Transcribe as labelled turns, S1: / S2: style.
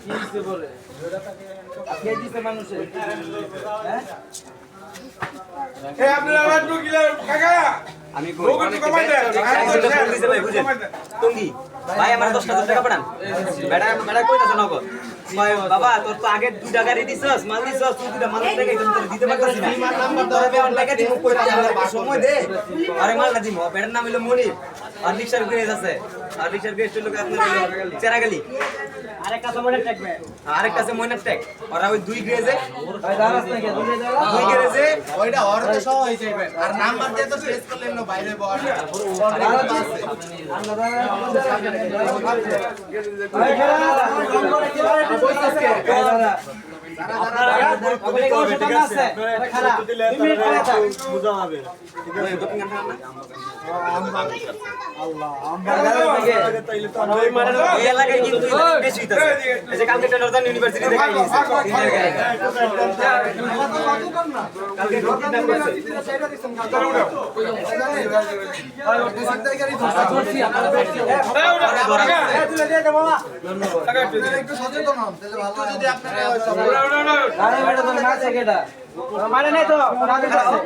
S1: কি দিতে বলে কে দিতে মানুষে হ্যাঁ
S2: এই আপনারা আবার 2 কিলো কাকা
S3: আমি
S2: লোকটি কমাই দেন
S3: ভাই বুঝেন টঙ্গি ভাই আমার 10,000 টাকা পাঠান বেটা কইতাছ নগদ ভাই বাবা তোর তো আগে 2 টাকা দিছস মাল দিছস তুই দুটা মাল টাকা তোর দিতে পারছিস না বিমান নাম্বার ধরে অন টাকা দিমু কই আমার সময় দে আরে মালটা দিমু বেটার নাম হলো মনির আর রিকশার গ্রেজ আছে আর রিকশার গ্রেজ হলো আপনার চেরাগালি আরেকটা মনের ট্যাগ আরেকটা আছে মনের ট্যাগ ওরা ওই 2 গ্রেজে
S1: ভাই দাঁড়াস না কে
S3: 2 গ্রেজে
S4: ওইটা ওর তো সহ হয়ে যাবে আর নাম্বার দিয়ে তো প্রেস করলে এমন বাইরে বড়
S3: এলাকায় কিন্তু বেশি হইতাছে এই যে কালকে নর্দার্ন ইউনিভার্সিটি দেখাই দিয়েছে কালকে কিডন্যাপ করছে
S4: একটু সচেতন হন তাহলে ভালো হয় যদি আপনারা
S1: আরে বেটা তো না আছে কেডা মানে নাই তো রাজু আছে